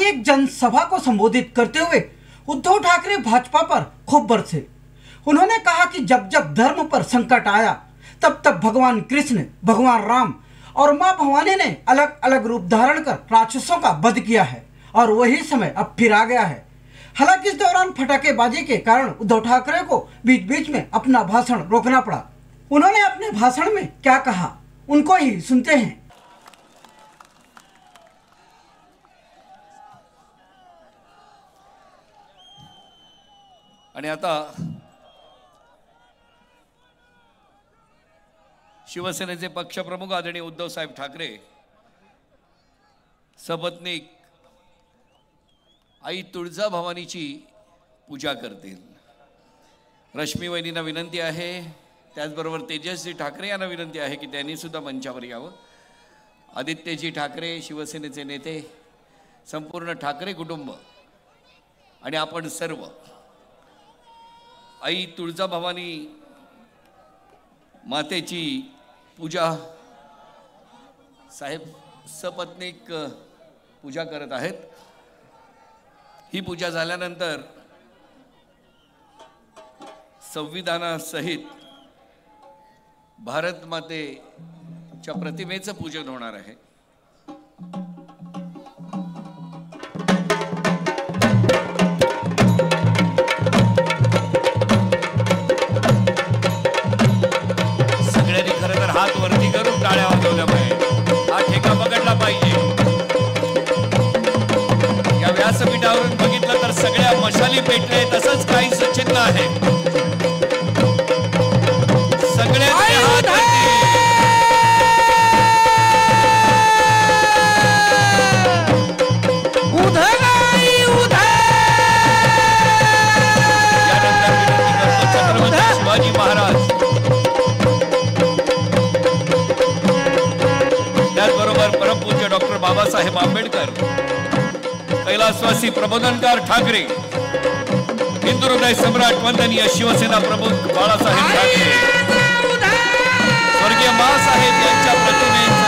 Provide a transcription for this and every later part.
एक जनसभा को संबोधित करते हुए उद्धव ठाकरे भाजपा पर खूब बरसे। उन्होंने कहा कि जब जब धर्म पर संकट आया तब तब भगवान कृष्ण, भगवान राम और मां भवानी ने अलग अलग रूप धारण कर राक्षसों का वध किया है और वही समय अब फिर आ गया है। हालांकि इस दौरान पटाखेबाजी के कारण उद्धव ठाकरे को बीच बीच में अपना भाषण रोकना पड़ा। उन्होंने अपने भाषण में क्या कहा, उनको ही सुनते हैं। आणि आता शिवसेनेचे पक्षप्रमुख आदरणीय उद्धव साहेब ठाकरे सपत्नीक आई तुळजाभवानीची पूजा करतील। रश्मी वहिनींना विनंती आहे, त्याचबरोबर तेजस्वी ठाकरे यांना विनंती आहे की त्यांनी सुद्धा मंचावर यावं। आदित्यजी ठाकरे शिवसेनेचे नेते, संपूर्ण ठाकरे कुटुंब आणि आपण सर्व आई तुळजाभवानी मातेची पूजा साहेब सपत्नीक पूजा करत आहेत। ही पूजा झाल्यानंतर संविधानासहित भारत मातेच्या प्रतिमेचं पूजन होणार आहे। सगळ्यांनी खरं तर हात वरती करून टाळ्या वाजवल्या पाहिजे, हा ठेका पकडला पाहिजे। या व्यासपीठावरून बघितलं तर सगळ्या मशाली पेटले, तसंच काही सचिन्ह आहे। सगळ्यांचे हात शिवाजी महाराज, त्याचबरोबर परमपूज्य डॉक्टर बाबासाहेब आंबेडकर, कैलासवासी प्रबोधनकार ठाकरे, हिंदू हृदय सम्राट वंदनीय शिवसेना प्रमुख बाळासाहेब ठाकरे, स्वर्गीय माँसाहेब यांच्या प्रतिमेचं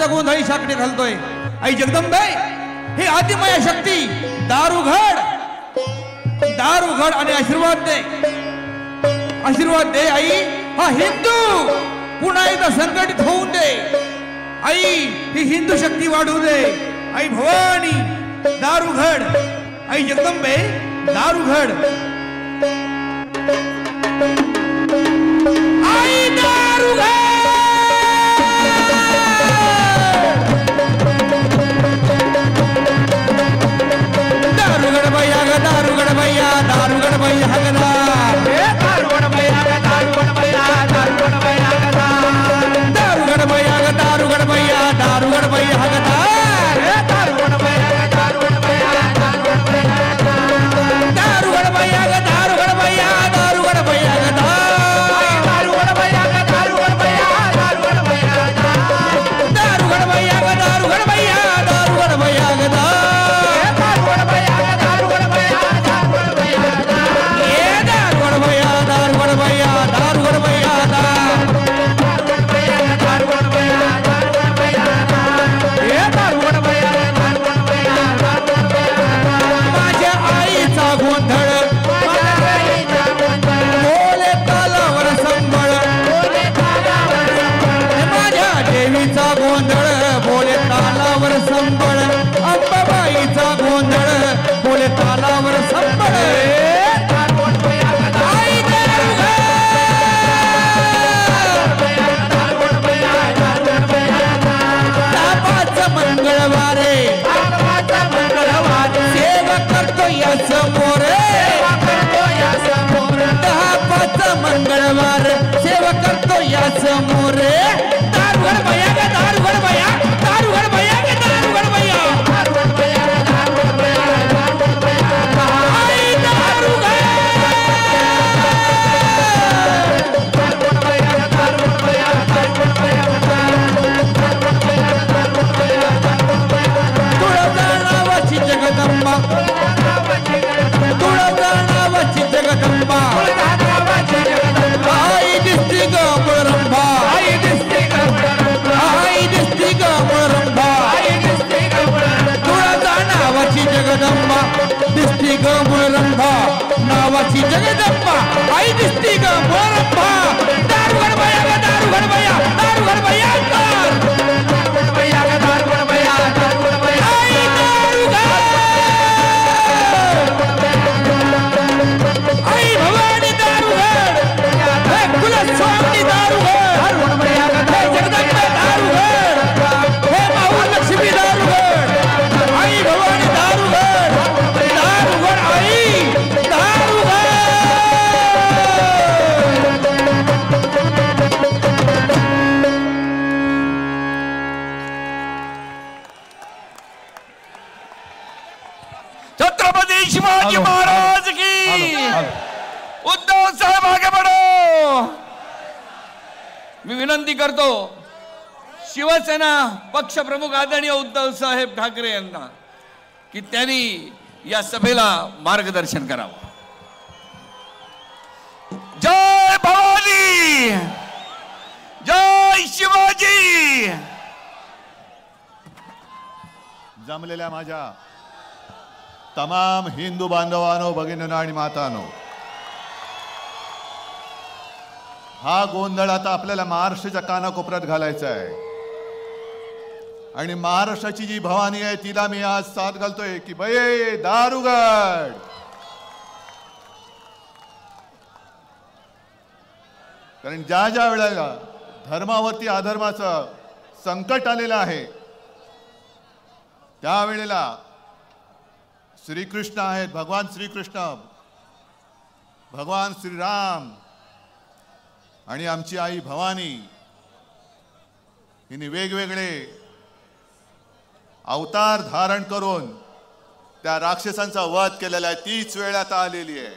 गोंधळी साकडे घालतोय। आई जगदंबे ही आदिमाया शक्ती दारुघड आणि आशीर्वाद दे आई। हा हिंदू पुन्हा एकदा संघटित होऊन दे आई, ही हिंदू शक्ती वाढू दे आई भवानी। दारुघड आई जगदंबे, दारुघड आई दारुघड। दारुगड भैया हगदा, दारुगड भैया दारुगड भैया दारुगड भैया हगदा, दारुगड भैया दारुगड भैया दारुगड भैया हगदा, दारुगड भैया दारुगड भैया दारुगड भैया हगदा, दारुगड भैया समोरे दारुगड भैया ग दारुगड भैया दारुगड भैया ग दारुगड भैया आई दारुगड तुळजा नावाची जगदंबा तुळजा नावाची जगदंबा आई दिसती ग मुळरंबा आई दिसती ग मुळरंबा तुळजा नावाची जगदंबा दिसती ग मुळरंबा नावाची जगदंबा आई दिसती ग मुळरंबा दारुगड भैया ग दारुगड भैया दारुगड भैया दारुगड भैया ग दारुगड भैया दारुगड भैया आई दारुगड आई भवानी दारुगड हे कुलस्वामी दारुगड हे जगदंबा दारुगड हे महालक्ष्मी दारुगड आई भवानी दारुगड दारुगड आई दारुगड छत्रपती शिवाजी महाराज की उद्धव साहेब आगे बढ़ो. मी विनंती करतो शिवसेना पक्ष प्रमुख आदरणीय उद्धव साहेब ठाकरे यांना की त्यांनी या सभेला मार्गदर्शन करावं. जय भवानी जय शिवाजी. जमलेल्या माझ्या तमाम हिंदू बांधवांनो भगिनींनो आणि मातांनो हा गोंधळ आता आपल्याला महाराष्ट्राच्या कानाकोपऱ्यात घालायचा आहे आणि महाराष्ट्राची जी भवानी आहे तिला मी आज साथ घालतोय की बये दारुगड कारण ज्या ज्या वेळेला धर्मावरती अधर्माचं संकट आलेलं आहे त्यावेळेला श्रीकृष्ण आहेत भगवान श्रीकृष्ण भगवान श्रीराम आणि आमची आई भवानी हिने वेगवेगळे अवतार धारण करून त्या राक्षसांचा वध केलेला आहे. तीच वेळ आता आलेली आहे.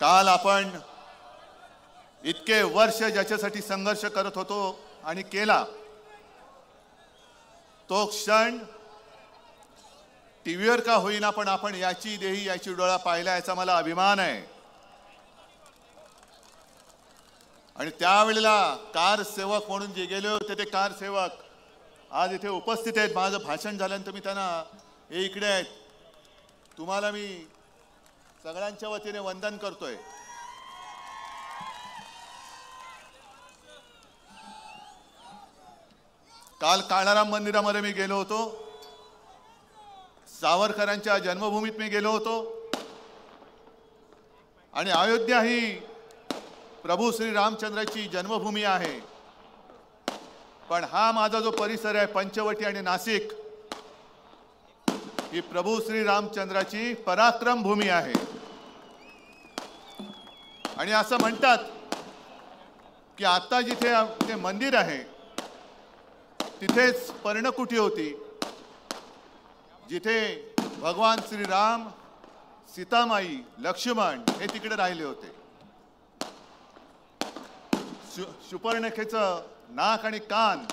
काल आपण इतके वर्ष ज्याच्यासाठी संघर्ष करत होतो आणि केला तो क्षण टीव्हीवर का होईना पण आपण याची देही याची डोळा पाहिला याचा मला अभिमान आहे. आणि त्यावेळेला कार सेवक म्हणून जे गेले होते ते कार सेवक आज इथे उपस्थित आहेत. माझं भाषण झाल्यानंतर मी त्यांना हे इकडे आहेत तुम्हाला मी सगळ्यांच्या वतीने वंदन करतोय. काल काळाराम मंदिरामध्ये मी गेलो होतो. सावरकरांच्या जन्मभूमीत मी गेलो होतो आणि अयोध्या ही प्रभू श्री रामचंद्राची जन्मभूमी आहे. पण हा माझा जो परिसर आहे पंचवटी आणि नाशिक ही प्रभू श्री रामचंद्राची पराक्रम भूमी आहे. आणि असं म्हणतात की आता जिथे ते मंदिर आहे तिथेच पर्णकुटी होती जिथे भगवान श्रीराम सीतामाई लक्ष्मण हे तिकडे राहिले होते. शुपर्णखेचं नाक आणि कान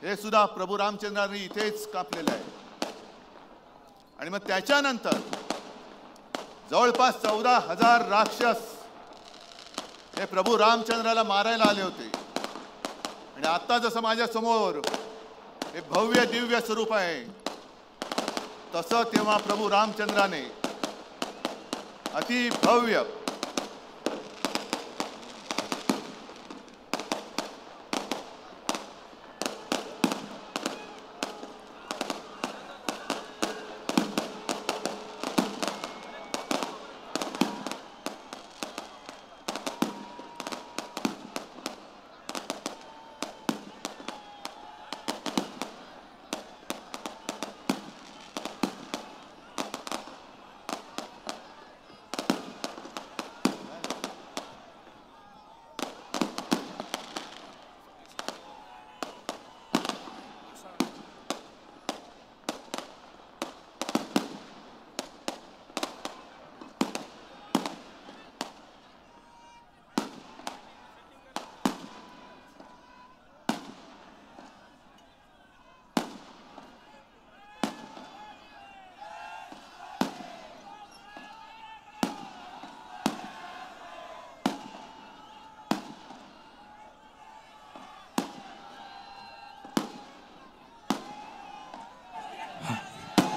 हे सुद्धा प्रभू रामचंद्रांनी इथेच कापलेलं आहे. आणि मग त्याच्यानंतर जवळपास 14,000 राक्षस हे प्रभू रामचंद्राला मारायला आले होते. आणि आता जसं माझ्या समोर हे भव्य दिव्य स्वरूप आहे तसं तेव्हा प्रभू रामचंद्राने अति भव्य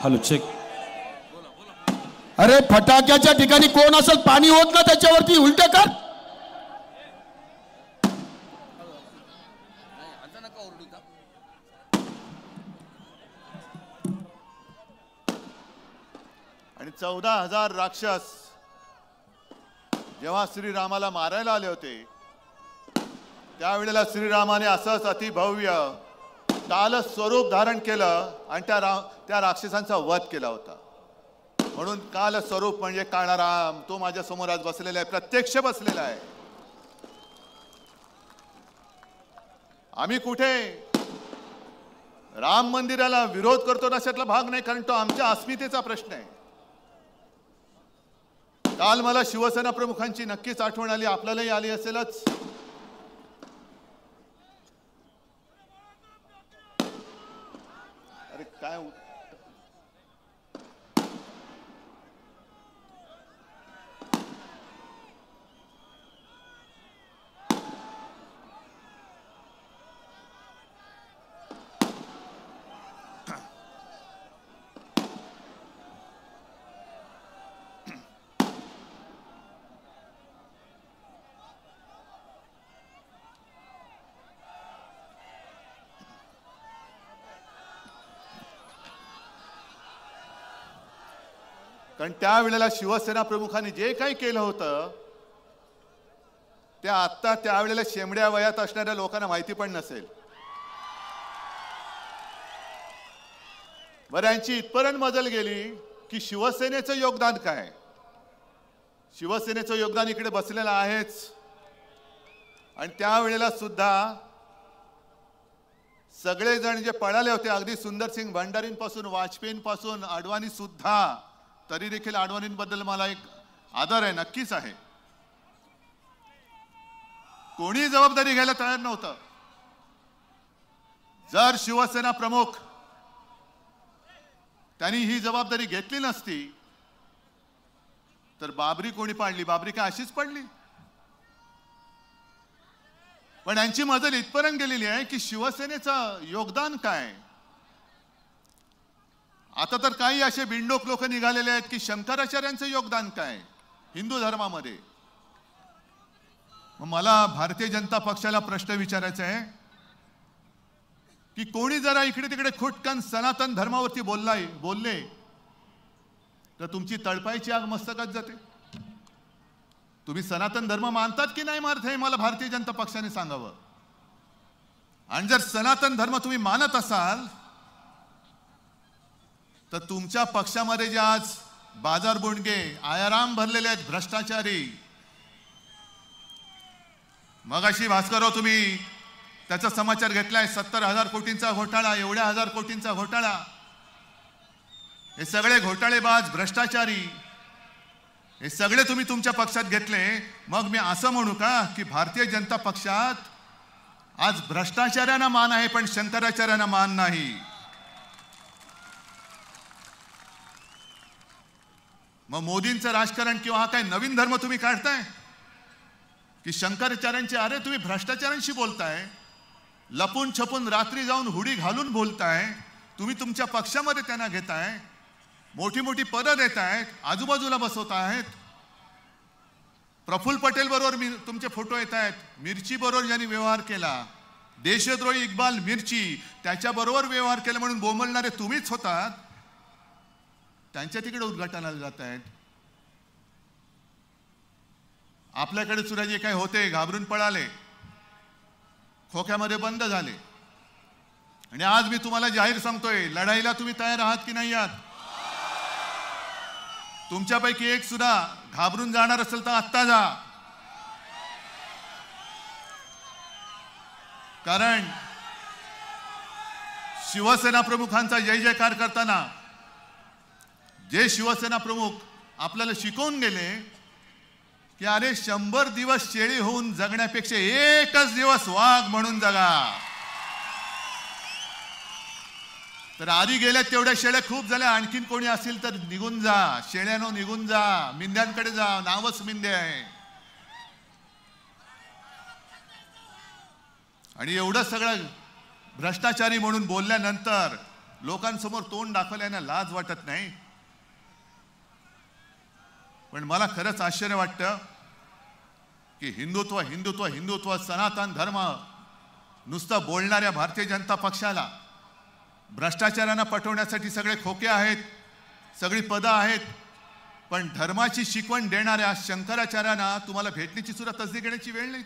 हॅलो चेक. अरे फटाक्याच्या ठिकाणी कोण असेल पाणी होत ना त्याच्यावरती उलट कर. आणि 14,000 राक्षस जेव्हा श्रीरामाला मारायला आले होते त्यावेळेला श्रीरामाने असंच अतिभव्य काल स्वरूप धारण केलं आणि त्या राक्षसांचा वध केला होता. म्हणून काल स्वरूप म्हणजे काळा राम तो माझ्या समोर आज बसलेला आहे, प्रत्यक्ष बसलेला आहे. आम्ही कुठे राम मंदिराला विरोध करतो अशातला भाग नाही, कारण तो आमच्या अस्मितेचा प्रश्न आहे. काल मला शिवसेना प्रमुखांची नक्कीच आठवण आली, आपल्यालाही आली असेलच. अरे काय कारण त्यावेळेला शिवसेना प्रमुखांनी जे काही केलं होतं ते आता त्यावेळेला शेंबड्या वयात असणाऱ्या लोकांना माहिती पण नसेल. बरं, यांची इथपर्यंत मजल गेली की शिवसेनेचं योगदान काय. शिवसेनेचं योगदान इकडे बसलेलं आहेच. आणि त्यावेळेला सुद्धा सगळेजण जे पळाले होते, अगदी सुंदरसिंग भंडारींपासून वाजपेयींपासून अडवाणी सुद्धा, तरी देखील अडवाणींबद्दल मला एक आदर आहे, नक्कीच आहे. कोणी जबाबदारी घ्यायला तयार नव्हतं. जर शिवसेना प्रमुख त्यांनी ही जबाबदारी घेतली नसती तर बाबरी कोणी पाडली? बाबरी काय अशीच पडली? पण यांची मजल इथपर्यंत गेलेली आहे की शिवसेनेचं योगदान काय. आता तर काही असे बिंडोक लोक निघालेले आहेत की शंकराचार्यांचं योगदान काय हिंदू धर्मामध्ये. मला भारतीय जनता पक्षाला प्रश्न विचारायचा आहे की कोणी जरा इकडे तिकडे खुटकन सनातन धर्मावरती बोलले तर तुमची तळपायची आग मस्तकात जाते. तुम्ही सनातन धर्म मानतात की नाही मानत हे मला भारतीय जनता पक्षाने सांगावं. आणि जर सनातन धर्म तुम्ही मानत असाल तर तुमच्या पक्षामध्ये जे आज बाजार बुणगे आयाराम भरलेले आहेत, भ्रष्टाचारी. मगाशी भास्करराव तुम्ही त्याचा समाचार घेतलाय, 70,000 कोटींचा घोटाळा, एवढ्या 1000 कोटींचा घोटाळा. हे सगळे घोटाळेबाज भ्रष्टाचारी हे सगळे तुम्ही तुमच्या पक्षात घेतले. मग मी असं म्हणू का की भारतीय जनता पक्षात आज भ्रष्टाचार्यांना मान आहे पण शंकराचार्यांना मान नाही. मग मोदींचं राजकारण किंवा हा काय नवीन धर्म तुम्ही काढताय की शंकराचार्यांचे? अरे तुम्ही भ्रष्टाचारांशी बोलताय, लपून छपून रात्री जाऊन हुडी घालून बोलताय. तुम्ही तुमच्या पक्षामध्ये त्यांना घेताय, मोठी मोठी पदं देतायत, आजूबाजूला बसवतायत. प्रफुल्ल पटेल बरोबर तुमचे फोटो येत आहेत. मिरची बरोबर ज्यांनी व्यवहार केला, देशद्रोही इक्बाल मिरची, त्याच्याबरोबर व्यवहार केला म्हणून बोंबलणारे तुम्हीच होतात. त्यांच्या तिकडे उद्घाटनाला जात आहेत. आपल्याकडे सुद्धा जे काही होते घाबरून पळाले, खोक्यामध्ये बंद झाले. आणि आज मी तुम्हाला जाहीर सांगतोय, लढाईला तुम्ही तयार आहात की नाही आहात? तुमच्यापैकी एक सुद्धा घाबरून जाणार असेल तर आत्ता जा. कारण शिवसेना प्रमुखांचा जय जयकार करताना जे शिवसेना प्रमुख आपल्याला शिकवून गेले की अरे 100 दिवस शेळी होऊन जगण्यापेक्षा एकच दिवस वाघ म्हणून जगा. तर आधी गेल्या तेवढ्या शेळ्या खूप झाल्या, आणखीन कोणी असेल तर निघून जा. शेळ्यानो निघून जा, मिंद्यांकडे जा, नावच मिंदे आहे. आणि एवढं सगळं भ्रष्टाचारी म्हणून बोलल्यानंतर लोकांसमोर तोंड दाखवल्याने लाज वाटत नाही, पण मला खरंच आश्चर्य वाटतं की हिंदुत्व हिंदुत्व हिंदुत्व सनातन धर्म नुसतं बोलणाऱ्या भारतीय जनता पक्षाला भ्रष्टाचारांना पटवण्यासाठी सगळे खोके आहेत, सगळी पदं आहेत, पण धर्माची शिकवण देणाऱ्या शंकराचार्यांना तुम्हाला भेटण्याची सुद्धा तसदी घेण्याची वेळ नाही.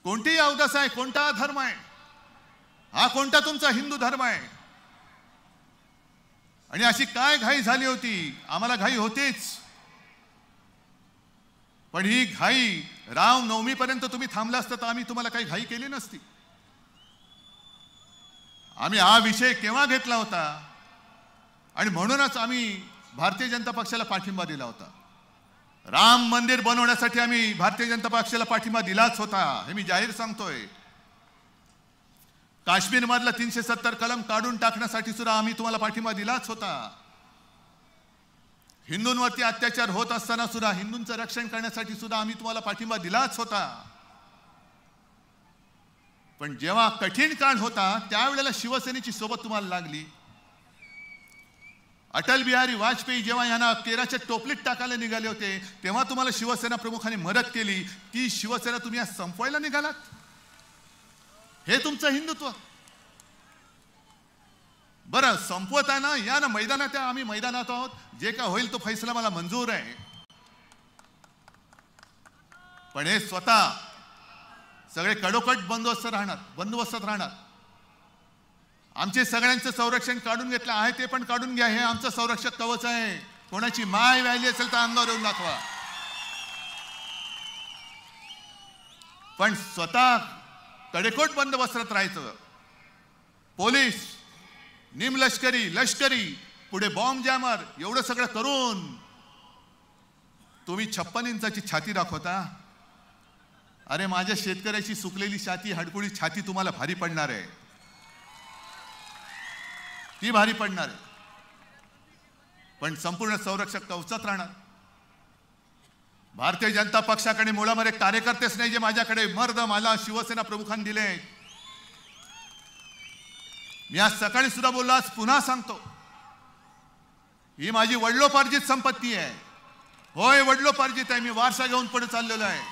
कोणतीही अवदस आहे, कोणता धर्म आहे, हा कोणता तुमचा हिंदू धर्म आहे? आणि अशी काय घाई झाली होती? आम्हाला घाई होतीच, पण ही घाई रामनवमीपर्यंत तुम्ही थांबला असता तर आम्ही तुम्हाला काही घाई केली नसती. आम्ही हा विषय केव्हा घेतला होता आणि म्हणूनच आम्ही भारतीय जनता पक्षाला पाठिंबा दिला होता. राम मंदिर बनवण्यासाठी आम्ही भारतीय जनता पक्षाला पाठिंबा दिलाच होता, हे मी जाहीर सांगतोय. काश्मीर मधला 370 कलम काढून टाकण्यासाठी सुद्धा आम्ही तुम्हाला पाठिंबा दिलाच होता. हिंदूंवरती अत्याचार होत असताना सुद्धा हिंदूंचं रक्षण करण्यासाठी सुद्धा आम्ही तुम्हाला पाठिंबा दिलाच होता. पण जेव्हा कठीण काळ होता त्यावेळेला शिवसेनेची सोबत तुम्हाला लागली. अटल बिहारी वाजपेयी जेव्हा यांना केराच्या टोपलीत टाकायला निघाले होते तेव्हा तुम्हाला शिवसेना प्रमुखांनी मदत केली. ती शिवसेना तुम्ही आज संपवायला निघालात. हे तुमचं हिंदुत्व? बरं, संपवताना या ना मैदानात, आम्ही मैदानात आहोत, जे का होईल तो फैसला मला मंजूर आहे. पण हे स्वतः सगळे कडोकट बंदोबस्तात राहणार. आमचे सगळ्यांचं संरक्षण काढून घेतलं आहे ते पण काढून घ्या. हे आमचं संरक्षक कवच आहे. कोणाची माय व्यायली असेल तर अंगावर येऊन दाखवा. पण स्वतः कडेकोट बंदोबस्तात राहायचं. पोलीस, निमलष्करी, लष्करी, पुढे बॉम्ब जॅमर, एवढं सगळं करून तुम्ही 56 इंचाची छाती दाखवता. अरे माझ्या शेतकऱ्याची सुकलेली छाती, हडकुळी छाती तुम्हाला भारी पडणार आहे. ती भारी पडणार आहे. पण संपूर्ण संरक्षक कवचात राहणार. भारतीय जनता पक्षाकडे मुळामध्ये कार्यकर्तेच नाही जे माझ्याकडे मर्द मला शिवसेना प्रमुखांनी दिले. मी आज सकाळी सुद्धा बोललो, आज पुन्हा सांगतो, ही माझी वडिलोपार्जित संपत्ती आहे. होय, वडिलोपार्जित आहे. मी वारसा घेऊन पुढे चाललेलो आहे.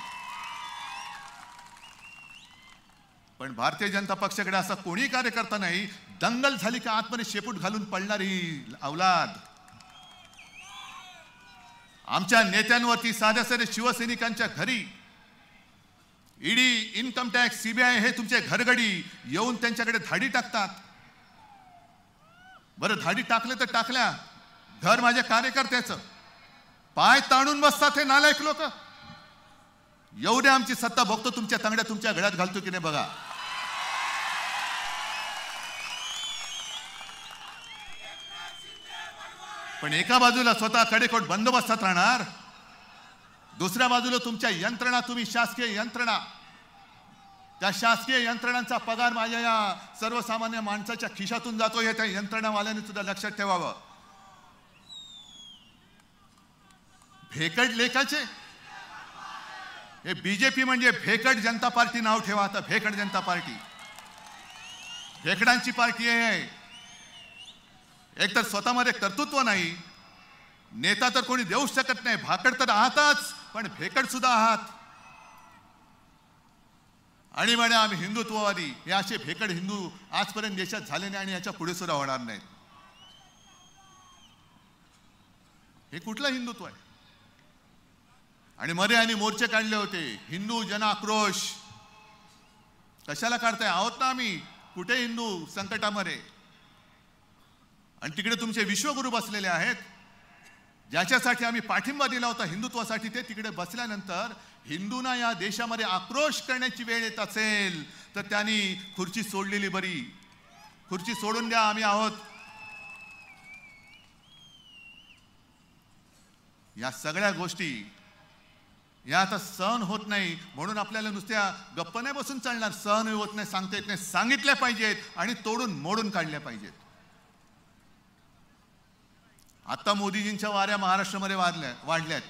पण भारतीय जनता पक्षाकडे असा कोणी कार्यकर्ता नाही दंगल झाली का आतमध्ये शेपूट घालून पडणारी औलाद. आमच्या नेत्यांवरती, साध्या साध्या शिवसैनिकांच्या घरी ईडी, इन्कम टॅक्स, सीबीआय हे तुमचे घरगडी येऊन त्यांच्याकडे धाडी टाकतात. बरं, धाडी टाकले तर टाकल्या, घर माझ्या कार्यकर्त्याचं, पाय ताणून बसतात हे नालायक लोक. एवढे आमची सत्ता बघतो तुमच्या तांगड्या तुमच्या गळ्यात घालतो की नाही बघा. पण एका बाजूला स्वतः कडेकोट बंदोबस्तात राहणार, दुसऱ्या बाजूला तुमच्या यंत्रणा, तुम्ही शासकीय यंत्रणा, त्या शासकीय यंत्रणांचा पगार माझ्या या सर्वसामान्य माणसाच्या खिशातून जातो हे त्या यंत्रणावाल्यांनी सुद्धा लक्षात ठेवावं. भेकड लेखाचे हे बीजेपी म्हणजे भेकड जनता पार्टी नाव ठेवा. आता भेकड जनता पार्टी भेकडांची पार्टी आहे. एक तर स्वतःमध्ये कर्तृत्व नाही, नेता तर कोणी देऊ शकत नाही, भाकड तर आहातच, पण भेकड सुद्धा आहात. आणि म्हणे आम्ही हिंदुत्ववादी. हे असे भेकड हिंदू आजपर्यंत देशात झाले नाही आणि याच्या पुढे सुद्धा होणार नाहीत. हे कुठलं हिंदुत्व आहे? आणि मध्ये आणि मोर्चे काढले होते, हिंदू जन आक्रोश. कशाला काढताय? आहोत ना आम्ही कुठे हिंदू संकटामध्ये. आणि तिकडे तुमचे विश्वगुरू बसलेले आहेत, ज्याच्यासाठी आम्ही पाठिंबा दिला होता हिंदुत्वासाठी. ते तिकडे बसल्यानंतर हिंदूंना या देशामध्ये आक्रोश करण्याची वेळ येत असेल तर त्यांनी खुर्ची सोडलेली बरी. खुर्ची सोडून द्या, आम्ही आहोत. या सगळ्या गोष्टी या आता सहन होत नाही. म्हणून आपल्याला नुसत्या गप्प नाही बसून चालणार. सहन होत नाही, सांगता येत नाही, सांगितल्या पाहिजेत आणि तोडून मोडून काढल्या पाहिजेत. आता मोदीजींच्या वाऱ्या महाराष्ट्रामध्ये वाढल्यात.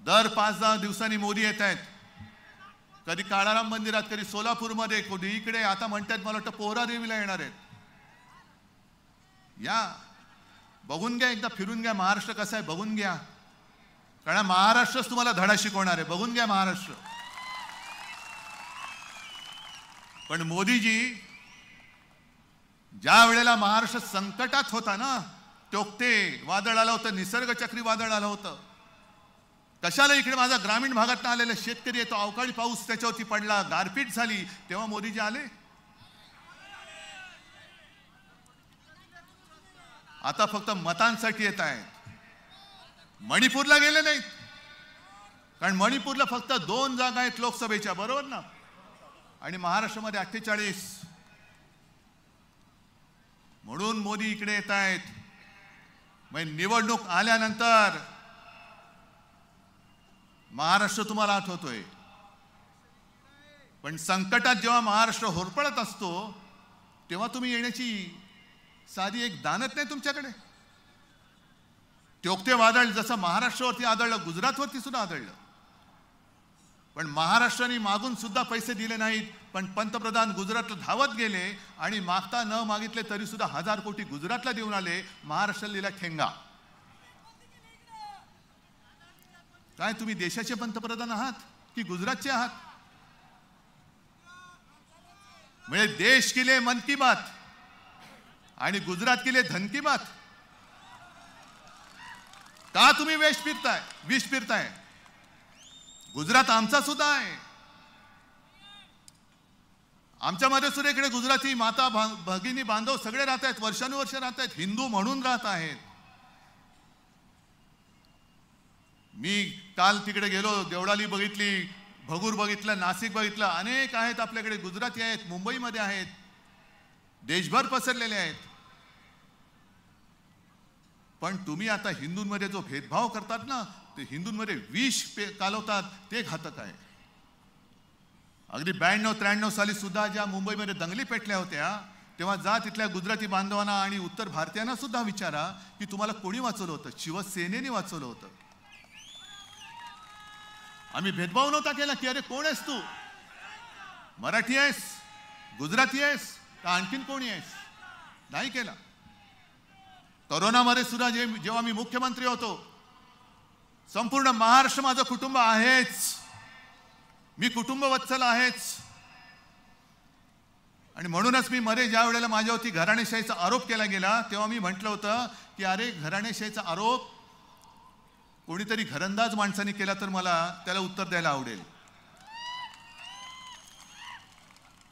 दर 5-10 दिवसांनी मोदी येत आहेत. कधी काळाराम मंदिरात, कधी सोलापूरमध्ये, कधी इकडे, आता म्हणतात मला वाटतं पोहरा देवीला येणार आहेत. या बघून घ्या, एकदा फिरून घ्या महाराष्ट्र कसा आहे बघून घ्या. कारण महाराष्ट्रच तुम्हाला धडा शिकवणार आहे. बघून घ्या महाराष्ट्र. पण मोदीजी ज्या वेळेला महाराष्ट्र संकटात होता ना, टोकते वादळ आलं होतं, निसर्ग चक्रीवादळ आलं होतं, कशाला इकडे माझा ग्रामीण भागात आलेला शेतकरी येतो, अवकाळी पाऊस त्याच्यावरती पडला, गारपीट झाली, तेव्हा मोदीजी आले. आता फक्त मतांसाठी येत आहेत. मणिपूरला गेले नाहीत, कारण मणिपूरला फक्त 2 जागा आहेत लोकसभेच्या, बरोबर ना, आणि महाराष्ट्रामध्ये 48. म्हणून मोदी इकडे येत आहेत. मग निवडणूक आल्यानंतर महाराष्ट्र तुम्हाला आठवतोय, पण संकटात जेव्हा महाराष्ट्र होरपळत असतो तेव्हा तुम्ही येण्याची साधी एक दानत नाही तुमच्याकडे. टोकते वादळ जसं महाराष्ट्रावरती आदळलं, गुजरातवरती सुद्धा आदळलं, पण महाराष्ट्राने मागून सुद्धा पैसे दिले नाहीत. पण पंतप्रधान गुजरातला धावत गेले आणि मागता न मागितले तरी सुद्धा 1000 कोटी गुजरातला देऊन आले. महाराष्ट्राला दिला ठेंगा. काय तुम्ही देशाचे पंतप्रधान आहात की गुजरातचे आहात? म्हणजे देश के लिए मन की बात आणि गुजरात के लिए धन की बात. का तुम्ही विष फिरताय? गुजरात आमचा सुद्धा आहे. आमच्यामध्ये सुद्धा इकडे गुजराती माता भगिनी बांधव सगळे राहत आहेत, वर्षानुवर्ष राहत आहेत, हिंदू म्हणून राहत आहेत. मी काल तिकडे गेलो, देवळाली बघितली, भगूर बघितलं, नाशिक बघितलं, अनेक आहेत आपल्याकडे गुजराती आहेत, मुंबईमध्ये आहेत, देशभर पसरलेले आहेत. पण तुम्ही आता हिंदूंमध्ये जो भेदभाव करतात ना, ते हिंदूंमध्ये विष कालवतात, ते घातक आहे. अगदी 92-93 साली सुद्धा ज्या मुंबईमध्ये दंगली पेटल्या होत्या, तेव्हा जा तिथल्या गुजराती बांधवांना आणि उत्तर भारतीयांना सुद्धा विचारा की तुम्हाला कोणी वाचवलं होतं? शिवसेनेने वाचवलं होतं. आम्ही भेदभाव नव्हता केला की अरे कोण आहेस तू, मराठी आहेस, गुजराती आहेस का आणखीन कोणी आहेस, नाही केला. कोरोनामध्ये सुद्धा जेव्हा मी मुख्यमंत्री होतो, संपूर्ण महाराष्ट्र माझं कुटुंब आहेच, मी कुटुंबवत्सल आहेच. आणि म्हणूनच मी मध्ये ज्या वेळेला माझ्यावरती घराणेशाहीचा आरोप केला गेला तेव्हा मी म्हटलं होतं की अरे घराणेशाहीचा आरोप कोणीतरी घरंदाज माणसाने केला तर मला त्याला उत्तर द्यायला आवडेल,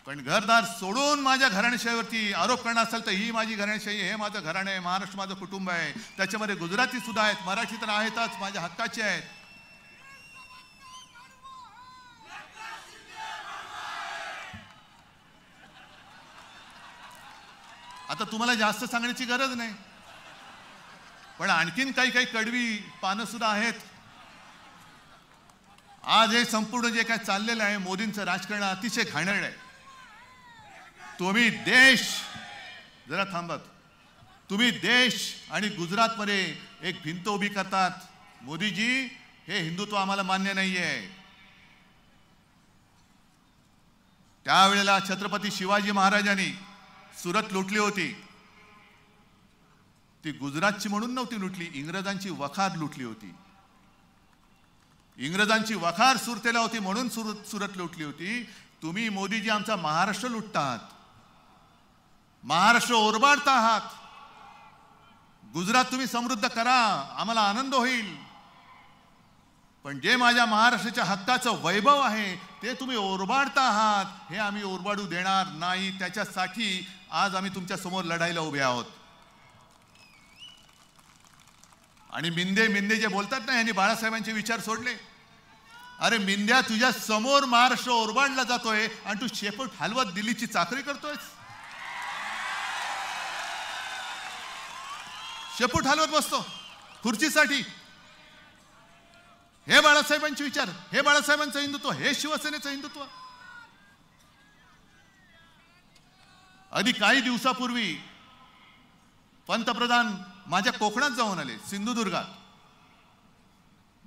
पण घरदार सोडून माझ्या घराणेशाहीवरती आरोप करणार असेल तर ही माझी घराणेशाही, हे माझं घराणं आहे, महाराष्ट्र माझं कुटुंब आहे, त्याच्यामध्ये गुजराती सुद्धा आहेत, मराठी तर आहेतच, माझ्या हक्काचे आहेत. आता तुम्हाला जास्त सांगण्याची गरज नाही, पण आणखीन काही कडवी पानं सुद्धा आहेत. आज हे संपूर्ण जे काय चाललेलं आहे मोदींचं राजकारण अतिशय घाणेरडं आहे. तुम्ही देश, जरा थांबत, तुम्ही देश आणि गुजरातमध्ये एक भिंत उभी करतात. मोदीजी, हे हिंदुत्व आम्हाला मान्य नाहीये. त्यावेळेला छत्रपती शिवाजी महाराजांनी सुरत लुटली होती, ती गुजरातची म्हणून नव्हती लुटली, इंग्रजांची वखार लुटली होती. इंग्रजांची वखार सुरतेला होती म्हणून सुरत लुटली होती. तुम्ही मोदीजी आमचा महाराष्ट्र लुटतात, महाराष्ट्र ओरबाडता आहात. गुजरात तुम्ही समृद्ध करा, आम्हाला आनंद होईल, पण जे माझ्या महाराष्ट्राच्या हक्काचं वैभव आहे ते तुम्ही ओरबाडता आहात, हे आम्ही ओरबाडू देणार नाही. त्याच्यासाठी आज आम्ही तुमच्या समोर लढायला उभे आहोत. आणि मिंदे जे बोलतात ना, यांनी बाळासाहेबांचे विचार सोडले. अरे मिंद्या, तुझ्या समोर महाराष्ट्र ओरबाडला जातोय आणि तू शेपूट हलवत दिल्लीची चाकरी करतोयस, शेपूट हलवत बसतो खुर्चीसाठी. हे बाळासाहेबांचे विचार, हे बाळासाहेबांचं हिंदुत्व, हे शिवसेनेचं हिंदुत्व. आधी काही दिवसापूर्वी पंतप्रधान माझ्या कोकणात जाऊन आले, सिंधुदुर्गात.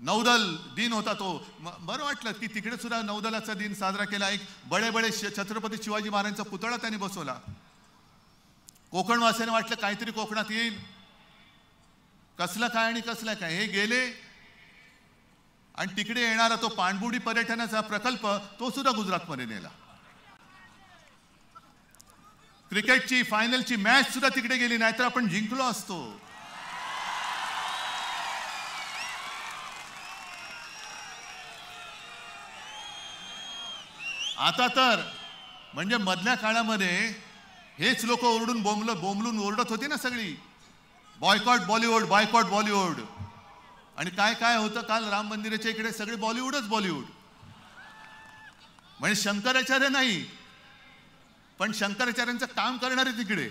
नौदल दिन होता तो बरं वाटलं की तिकडे सुद्धा नौदलाचा दिन साजरा केला. एक बडे छत्रपती शिवाजी महाराजांचा पुतळा त्यांनी बसवला. कोकणवासियांना वाटलं काहीतरी कोकणात येईल, कसलं काय आणि कसलं काय. हे गेले आणि तिकडे येणारा तो पाणबुडी पर्यटनाचा प्रकल्प तो सुद्धा गुजरातमध्ये नेला. क्रिकेटची फायनलची मॅच सुद्धा तिकडे गेली, नाहीतर आपण जिंकलो असतो. आता तर म्हणजे मधल्या काळामध्ये हेच लोक ओरडून बोंबलून ओरडत होती ना सगळी, बॉयकॉट बॉलिवूड, बॉयकॉट बॉलिवूड. आणि काय काय होतं काल राम मंदिराच्या इकडे सगळे बॉलिवूडच बॉलिवूड. म्हणजे शंकराचार्य नाही, पण शंकराचार्यांचं काम करणारे तिकडे,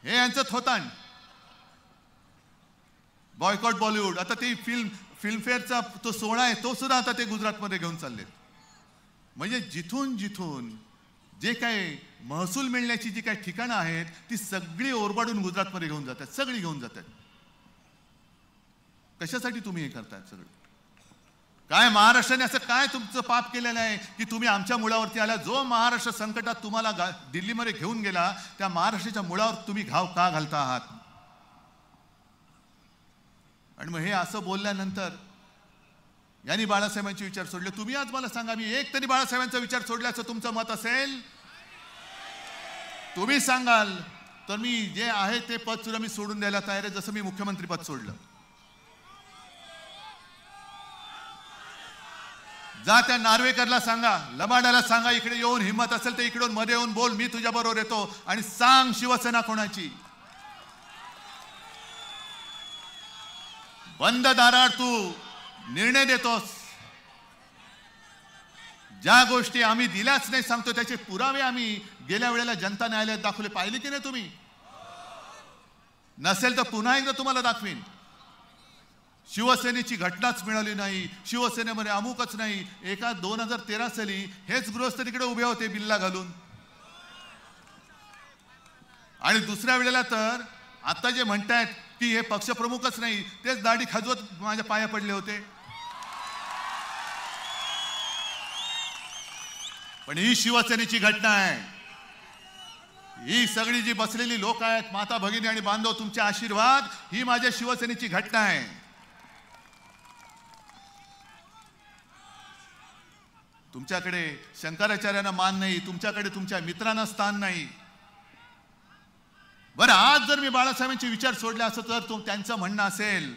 हे यांचं थोतांड. बॉयकॉट बॉलिवूड. आता ते फिल्मफेअरचा तो सोहळा आहे तो सुद्धा आता ते गुजरातमध्ये घेऊन चालले. म्हणजे जिथून जिथून जे काय महसूल मिळण्याची जी काही ठिकाणं आहेत ती सगळी ओरबाडून गुजरातमध्ये घेऊन जातात, सगळी घेऊन जातात. कशासाठी तुम्ही हे करताय सगळं? काय महाराष्ट्राने असं काय तुमचं पाप केलेलं आहे की तुम्ही आमच्या मुळावरती आला? जो महाराष्ट्र संकटात तुम्हाला दिल्लीमध्ये घेऊन गेला त्या महाराष्ट्राच्या मुळावर तुम्ही घाव का घालता आहात? आणि मग हे असं बोलल्यानंतर यांनी बाळासाहेबांचे विचार सोडले. तुम्ही आज मला सांगा, मी एक तरी बाळासाहेबांचा विचार सोडल्याचं तुमचं मत असेल तुम्ही सांगाल तर मी जे आहे ते पद सुद्धा मी सोडून द्यायला तयार आहे, जसं मी मुख्यमंत्री पद सोडलं. जा त्या नार्वेकरला सांगा, लबाडाला सांगा, इकडे येऊन हिम्मत असेल तर इकडून मध्ये येऊन बोल, मी तुझ्या बरोबर येतो. आणि सांग शिवसेना कोणाची. बंद दारात तू निर्णय देतोस. ज्या गोष्टी आम्ही दिल्याच नाही सांगतो त्याचे पुरावे आम्ही गेल्या वेळेला जनता न्यायालयात दाखवले. पाहिले की नाही तुम्ही? नसेल तर पुन्हा एकदा तुम्हाला दाखवीन. शिवसेनेची घटनाच मिळाली नाही, शिवसेनेमध्ये अमुकच नाही. एका 2013 साली हेच गृहस्थ तिकडे उभे होते बिल्ला घालून. आणि दुसऱ्या वेळेला तर आता जे म्हणतायत की हे पक्षप्रमुखच नाही तेच दाढी खाजवत माझ्या पाया पडले होते. पण ही शिवसेनेची घटना आहे. ही सगळी जी बसलेली लोक आहेत, माता भगिनी आणि बांधव, तुमचे आशीर्वाद, ही माझ्या शिवसेनेची घटना आहे. तुमच्याकडे शंकराचार्यांना मान नाही, तुमच्याकडे तुमच्या मित्रांना स्थान नाही. बरं, आज जर मी बाळासाहेबांचे विचार सोडले असं तर त्यांचं म्हणणं असेल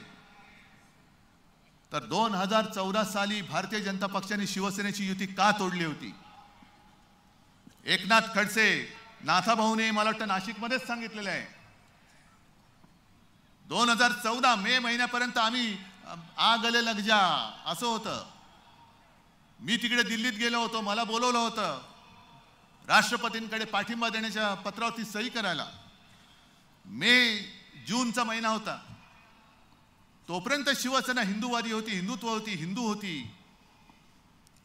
तर 2014 साली भारतीय जनता पक्षाने शिवसेनेची युती का तोडली होती? एकनाथ खडसे, नाथाभाऊने मला वाटतं नाशिकमध्येच सांगितलेलं आहे. 2014 मे महिन्यापर्यंत आम्ही आगले लग जा असं होतं. मी तिकडे दिल्लीत गेलो होतो, मला बोलवलं होतं राष्ट्रपतींकडे पाठिंबा देण्याच्या पत्रावरती सही करायला. जूनचा महिना होता. तोपर्यंत शिवसेना हिंदूवादी होती, हिंदुत्व होती, हिंदू होती.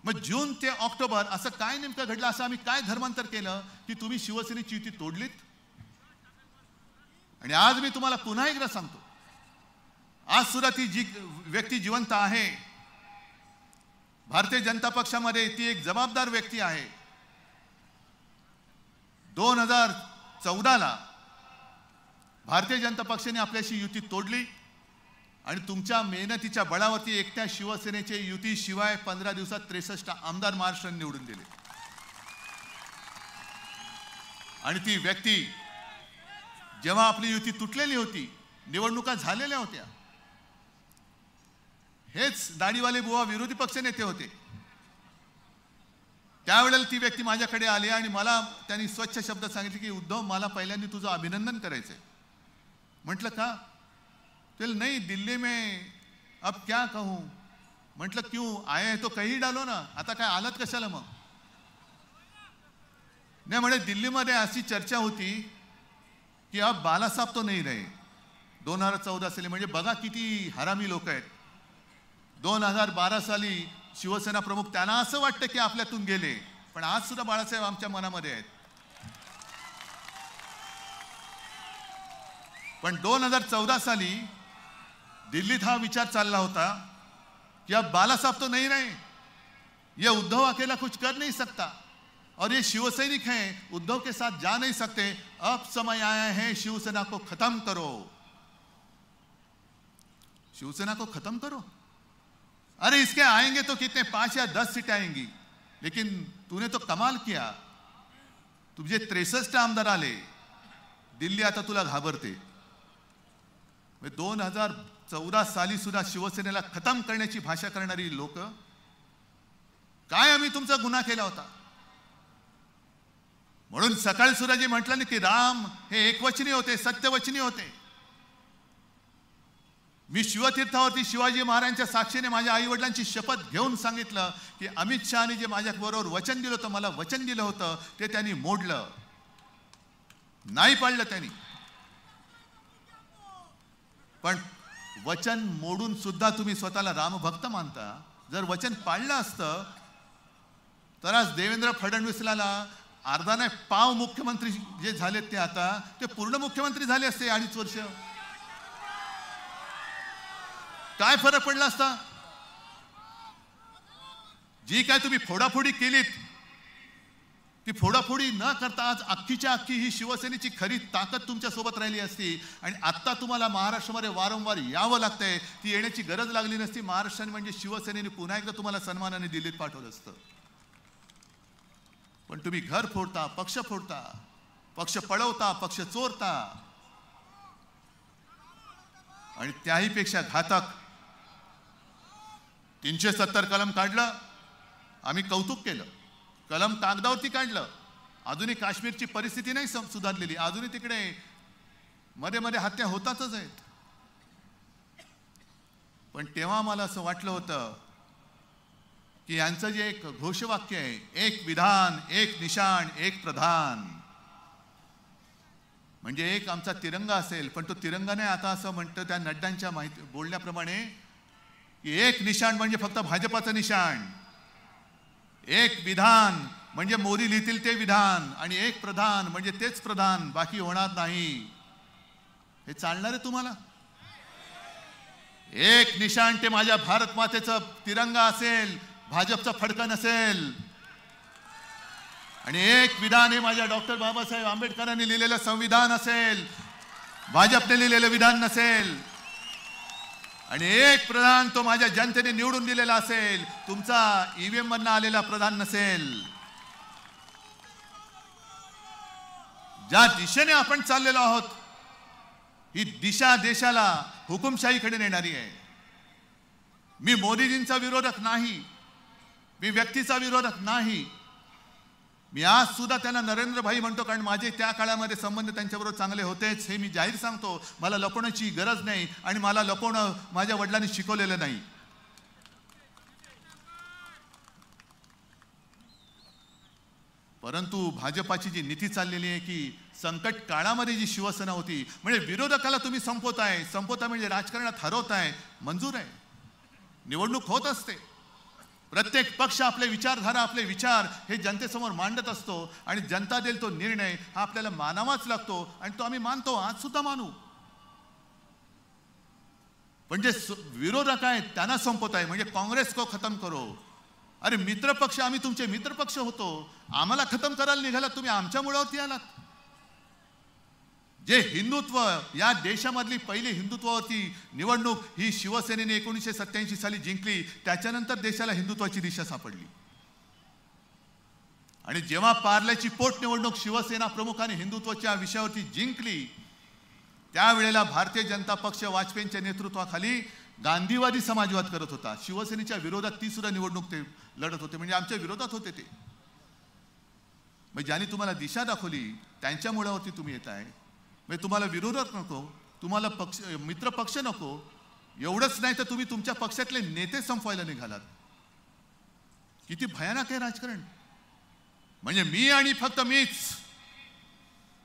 मग जून ते ऑक्टोबर असं काय नेमकं घडलं? असं आम्ही काय धर्मांतर केलं की तुम्ही शिवसेनेची युती तोडलीत? आणि आज मी तुम्हाला पुन्हा एकदा सांगतो, आज सुद्धा ती जी व्यक्ती जिवंत आहे भारतीय जनता पक्षामध्ये, ती एक जबाबदार व्यक्ती आहे. 2014ला भारतीय जनता पक्षाने आपल्याशी युती तोडली आणि तुमच्या मेहनतीच्या बळावरती एकट्या शिवसेनेचे युतीशिवाय 15 दिवसात 63 आमदार महाराष्ट्राने निवडून दिले. आणि ती व्यक्ती जेव्हा आपली युती तुटलेली होती, निवडणुका झालेल्या होत्या, हेच दाढीवाले बुवा विरोधी पक्ष नेते होते. त्यावेळेला ती व्यक्ती माझ्याकडे आली आणि मला त्यांनी स्वच्छ शब्दात सांगितले की उद्धव, मला पहिल्यांदा तुझं अभिनंदन करायचंय. म्हटलं का? चल नहीं, दिल्ली में अब क्या कहूं. म्हटलं क्यों आए हैं तो कहीं डालो ना, आता काय आलत कशाला मग? नाही म्हणे, दिल्लीमध्ये अशी चर्चा होती की अब बालासाहेब तो नहीं रहे. 2014 साली, म्हणजे बघा किती हरामी लोक आहेत. 2012 साली शिवसेना प्रमुख, त्यांना असं वाटतं की आपल्यातून गेले, पण आज सुद्धा बाळासाहेब आमच्या मनामध्ये आहेत. पण 2014 साली दिल्लीत हा विचार चालला होता कि अब बाला साहब तो नहीं रहे, ये उद्धव अकेला कुछ कर नहीं सकता और ये शिवसैनिक हैं, उद्धव के साथ जा नहीं सकते, अब समय आया है शिवसेना को खत्म करो, शिवसेना को खत्म करो। अरे इसके आएंगे तो कितने 5 या 10 सीटें आएंगी, लेकिन तूने तो कमाल किया, तुझे 63 आमदार आले, दिल्ली आता तुला घाबरते। 2014 साली सुद्धा शिवसेनेला खतम करण्याची भाषा करणारी लोक, काय आम्ही तुमचा गुन्हा केला होता? म्हणून सकाळी सुद्धा जे म्हटलं ना की राम हे एकवचनी होते, सत्यवचनी होते। मी शिवतीर्थावरती शिवाजी महाराजांच्या साक्षीने माझ्या आई वडिलांची शपथ घेऊन सांगितलं की अमित शहाने जे माझ्याबरोबर वचन दिलं होतं, मला वचन दिलं होतं ते त्यांनी मोडलं, नाही पाळलं त्यांनी। पण वचन मोडून सुद्धा तुम्ही स्वतःला रामभक्त मानता। जर वचन पाळलं असतं तर आज देवेंद्र फडणवीसला अर्धा नाही पाव मुख्यमंत्री जे झालेत ते आता ते पूर्ण मुख्यमंत्री झाले असते 2.5 वर्ष। काय फरक पडला असता? जी काय तुम्ही फोडाफोडी केलीत ती फोडाफोडी न करता आज अख्खीच्या अख्खी ही शिवसेनेची खरी ताकद तुमच्या सोबत राहिली असती आणि आता तुम्हाला महाराष्ट्रामध्ये वारंवार यावं लागतंय। ती येण्याची गरज लागली नसती। महाराष्ट्राने म्हणजे शिवसेनेने पुन्हा एकदा तुम्हाला सन्मानाने दिल्लीत पाठवलं असतं। पण तुम्ही घर फोडता, पक्ष फोडता, पक्ष पळवता, पक्ष चोरता आणि त्याही पेक्षा घातक 370 कलम काढलं, आम्ही कौतुक केलं। कलम कागदावरती काढलं, अजूनही काश्मीरची परिस्थिती नाही सुधारलेली, अजूनही तिकडे मध्ये मध्ये हत्या होतातच आहेत। पण तेव्हा मला असं वाटलं होतं की यांचं जे एक घोषवाक्य आहे, एक विधान, एक निशाण, एक प्रधान, म्हणजे एक आमचा तिरंगा असेल, पण तो तिरंगा नाही आता असं म्हणतं त्या नड्डांच्या बोलण्याप्रमाणे की एक निशाण म्हणजे फक्त भाजपाचं निशाण, एक विधान म्हणजे मोदी लिहितील ते विधान आणि एक प्रधान म्हणजे तेच प्रधान, बाकी होणार नाही। हे चालणार आहे तुम्हाला? एक निशाण ते माझ्या भारत मातेचा तिरंगा असेल, भाजपचा फडका नसेल, आणि एक विधान हे माझ्या डॉक्टर बाबासाहेब आंबेडकरांनी लिहिलेलं संविधान असेल, भाजपने लिहिलेलं विधान नसेल, आणि एक प्रधान तो माझ्या जनतेने निवडून दिलेला असेल, तुमचा ईव्हीएम मधनं आलेला प्रधान नसेल। ज्या दिशेने आपण चाललेलो आहोत ही दिशा देशाला हुकुमशाहीकडे नेणारी आहे। मी मोदीजींचा विरोधक नाही, मी व्यक्तीचा विरोधक नाही, मी आज सुद्धा त्यांना नरेंद्र भाई म्हणतो, कारण माझे त्या काळामध्ये संबंध त्यांच्याबरोबर चांगले होतेच, हे मी जाहीर सांगतो। मला लपवण्याची गरज नाही आणि मला लपवणं माझ्या वडिलांनी शिकवलेलं नाही। परंतु भाजपाची जी नीती चाललेली आहे की संकट काळामध्ये जी शिवसेना होती, म्हणजे विरोधकाला तुम्ही संपवताय म्हणजे राजकारणात हरवताय, मंजूर आहे, निवडणूक होत असते, प्रत्येक पक्ष आपले विचारधारा, आपले विचार हे जनतेसमोर मांडत असतो आणि जनता देईल तो निर्णय हा आपल्याला मानावाच लागतो आणि तो आम्ही मानतो, आज सुद्धा मानू। पण जे विरोधक आहेत त्यांना संपवताय म्हणजे काँग्रेस को खतम करो। अरे मित्र पक्ष, आम्ही तुमचे मित्र पक्ष होतो, आम्हाला खतम करायला निघालात तुम्ही, आमच्या मुळावरती आलात। जे हिंदुत्व या देशामधली पहिली हिंदुत्वावरती निवडणूक ही शिवसेनेने 1987 साली जिंकली, त्याच्यानंतर देशाला हिंदुत्वाची दिशा सापडली। आणि जेव्हा पार्ल्याची पोटनिवडणूक शिवसेना प्रमुखाने हिंदुत्वाच्या विषयावरती जिंकली, त्यावेळेला भारतीय जनता पक्ष वाजपेयींच्या नेतृत्वाखाली गांधीवादी समाजवाद करत होता। शिवसेनेच्या विरोधात ती सुद्धा निवडणूक ते लढत होते, म्हणजे आमच्या विरोधात होते ते। मग ज्यांनी तुम्हाला दिशा दाखवली त्यांच्या मुळावरती तुम्ही येताय। म्हणजे तुम्हाला विरोधक नको, तुम्हाला पक्ष मित्र पक्ष नको, एवढंच नाही तर तुम्ही तुमच्या पक्षातले नेते संपवायला निघालात। किती भयानक आहे राजकारण। म्हणजे मी आणि फक्त मीच।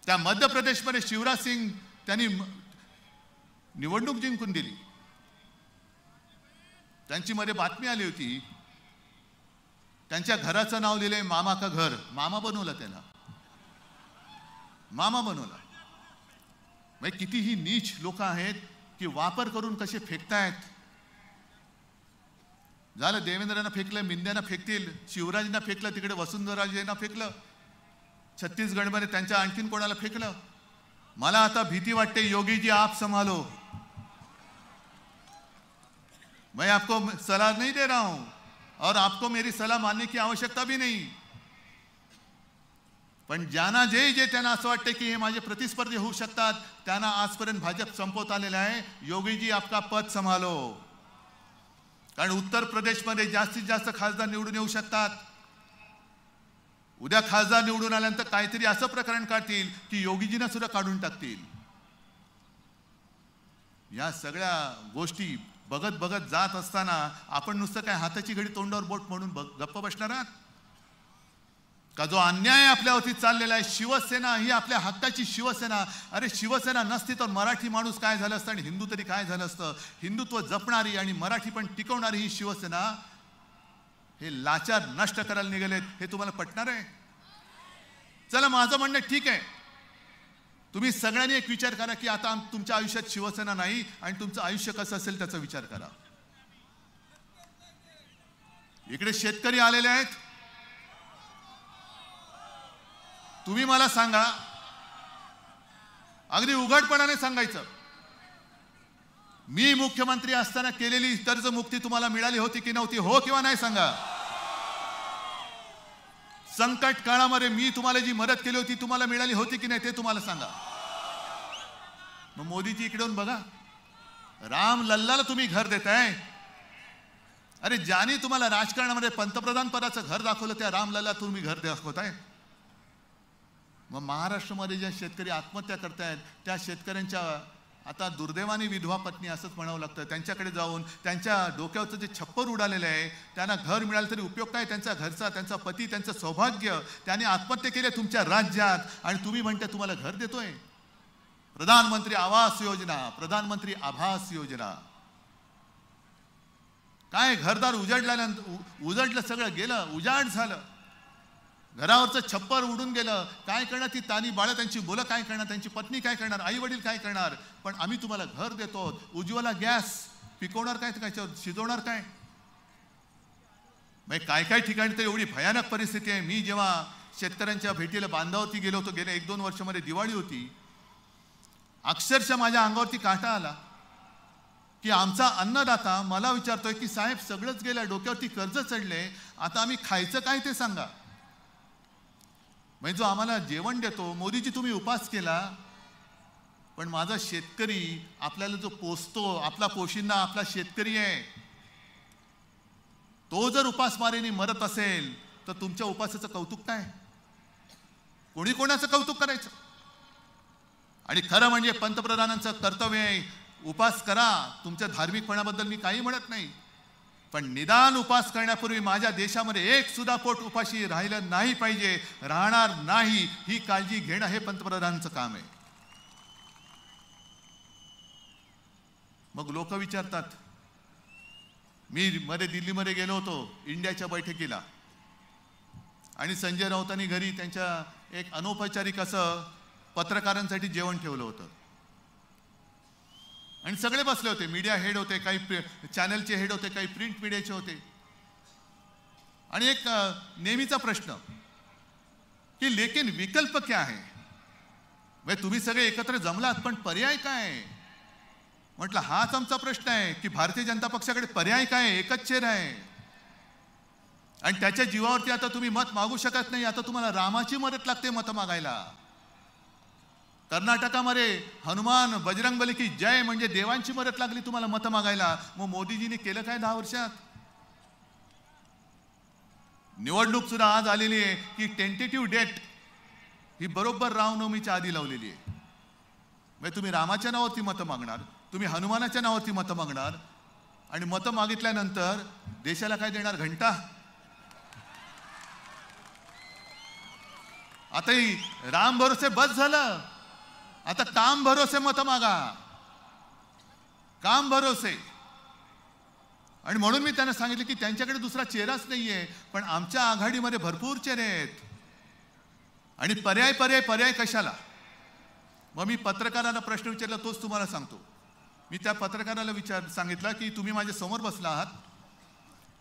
त्या मध्य प्रदेशमध्ये शिवराज सिंग त्यांनी निवडणूक जिंकून दिली, त्यांची मध्ये बातमी आली होती, त्यांच्या घराचं नाव लिहिलंय मामा का घर, मामा बनवला त्याला, मामा बनवला। म्हणजे किती ही नीच लोक आहेत की वापर करून कसे फेकतायत. झालं, देवेंद्रांना फेकलं, मिंद्यांना फेकतील, शिवराजांना फेकलं, तिकडे वसुंधराजेंना फेकलं, छत्तीसगडमध्ये त्यांच्या आणखीन कोणाला फेकलं. मला आता भीती वाटते. योगी जी आप संभालो. मैं आपको सलाह नहीं दे रहा हूं और आपको मेरी सलाह मानने की आवश्यकता भी नहीं. पण ज्यांना जे त्यांना असं वाटतं की हे माझे प्रतिस्पर्धी होऊ शकतात, त्यांना आजपर्यंत भाजप संपवत आलेलं आहे. योगीजी आपका पद संभालो. कारण उत्तर प्रदेशमध्ये जास्तीत जास्त खासदार निवडून येऊ शकतात. उद्या खासदार निवडून आल्यानंतर काहीतरी असं प्रकरण काढतील की योगीजींना सुद्धा काढून टाकतील. या सगळ्या गोष्टी बघत बघत जात असताना आपण नुसतं काय हाताची घडी तोंडावर बोट म्हणून गप्प बसणार आहात का? जो अन्याय आपल्यावरती चाललेला आहे, शिवसेना ही आपल्या हक्काची शिवसेना. अरे शिवसेना नसती तर मराठी माणूस काय झालं असतं आणि हिंदू तरी काय झालं असतं. हिंदुत्व जपणारी आणि मराठी पण टिकवणारी ही शिवसेना हे लाचार नष्ट करायला निघालेत. हे तुम्हाला पटणार आहे? चला, माझं म्हणणं ठीक आहे. तुम्ही सगळ्यांनी एक विचार करा की आता तुमच्या आयुष्यात शिवसेना नाही आणि तुमचं आयुष्य कसं असेल त्याचा विचार करा. इकडे शेतकरी आलेले आहेत. तुम्ही मला सांगा, अगदी उघडपणाने सांगायचं, मी मुख्यमंत्री असताना केलेली कर्जमुक्ती तुम्हाला मिळाली होती की नव्हती? हो किंवा नाही सांगा. संकट काळामध्ये मी तुम्हाला जी मदत केली होती तुम्हाला मिळाली होती की नाही ते तुम्हाला सांगा. मग मोदीजी इकडे येऊन बघा, राम लल्लाला तुम्ही घर देताय. अरे ज्याने तुम्हाला राजकारणामध्ये पंतप्रधान पदाचं घर दाखवलं त्या राम लल्ला तुम्ही घर दाखवताय. मग महाराष्ट्रामध्ये ज्या शेतकरी आत्महत्या करतायत त्या शेतकऱ्यांच्या आता दुर्दैवाने विधवा पत्नी असंच म्हणावं लागतं, त्यांच्याकडे जाऊन त्यांच्या डोक्यावरचं जे छप्पर उडालेलं आहे, त्यांना घर मिळालं तरी उपयोग काय त्यांचा घरचा, त्यांचा पती, त्यांचं सौभाग्य. त्यांनी आत्महत्या केली तुमच्या राज्यात आणि तुम्ही म्हणता तुम्हाला घर देतोय. प्रधानमंत्री आवास योजना, प्रधानमंत्री आभास योजना, काय घरदार उजडलं, सगळं गेलं, उजाड झालं. घरावरचं छप्पर उडून गेलं. काय करणार ती तानी बाळं, त्यांची मुलं काय करणार, त्यांची पत्नी काय करणार, आई वडील काय करणार. पण आम्ही तुम्हाला घर देतो. उज्ज्वला गॅस पिकवणार काय, त्याच्यावर शिजवणार काय. मग काय काय ठिकाणी तर एवढी भयानक परिस्थिती आहे. मी जेव्हा शेतकऱ्यांच्या भेटीला बांधावरती गेलो होतो गेल्या 1-2 वर्षामध्ये, दिवाळी होती, अक्षरशः माझ्या अंगावरती काटा आला की आमचा अन्नदाता मला विचारतोय की साहेब सगळंच गेलं, डोक्यावरती कर्ज चढले, आता आम्ही खायचं काय ते सांगा. म्हणजे जो आम्हाला जेवण देतो, मोदीजी तुम्ही उपास केला, पण माझा शेतकरी आपल्याला जो पोसतो, आपला पोशिंदा आपला शेतकरी आहे, तो जर उपासमारीने मरत असेल तर तुमच्या उपासाचं कौतुक काय? कोणी कोणाचं कौतुक करायचं? आणि खरं म्हणजे पंतप्रधानांचं कर्तव्य आहे, उपास करा. तुमच्या धार्मिकपणाबद्दल मी काही म्हणत नाही, पण निदान उपास करण्यापूर्वी माझ्या देशामध्ये एक सुद्धा पोट उपाशी राहिलं नाही पाहिजे, राहणार नाही, ही काळजी घेणं हे पंतप्रधानांचं काम आहे. मग लोक विचारतात, मी दिल्लीमध्ये गेलो होतो इंडियाच्या बैठकीला आणि संजय राऊतांनी घरी त्यांच्या एक अनौपचारिक असं पत्रकारांसाठी जेवण ठेवलं होतं आणि सगळे बसले होते. मीडिया हेड होते, काही चॅनलचे हेड होते, काही प्रिंट मीडियाचे होते. आणि एक नेहमीचा प्रश्न की लेकिन विकल्प क्या है, म्हणजे तुम्ही सगळे एकत्र जमलात पण पर्याय काय? म्हटलं हाच आमचा प्रश्न आहे की भारतीय जनता पक्षाकडे पर्याय काय? एकच चेहरा आहे आणि त्याच्या जीवावरती आता तुम्ही मत मागू शकत नाही. आता तुम्हाला रामाची मदत लागते मत मागायला. कर्नाटकामध्ये हनुमान बजरंगबली की जय म्हणजे देवांची मदत लागली तुम्हाला मत मागायला. मग मोदीजींनी केलं काय 10 वर्षात? निवडणूक सुद्धा आज आलेली आहे की टेंटेटिव्ह डेट ही बरोबर रामनवमीच्या आधी लावलेली आहे. म्हणजे तुम्ही रामाच्या नावावरती मतं मागणार, तुम्ही हनुमानाच्या नावावरती मतं मागणार आणि मतं मागितल्यानंतर देशाला काय देणार? घंटा. आता ही राम भरोसे बस झालं, आता काम भरोसे मतं मागा, काम भरोसे. आणि म्हणून मी त्यांना सांगितलं की त्यांच्याकडे दुसरा चेहराच नाहीये, पण आमच्या आघाडीमध्ये भरपूर चेहरे आहेत आणि पर्याय पर्याय पर्याय कशाला? मग मी पत्रकारांना प्रश्न विचारला, तोच तुम्हाला सांगतो. मी त्या पत्रकाराला सांगितलं की तुम्ही माझ्या समोर बसला आहात,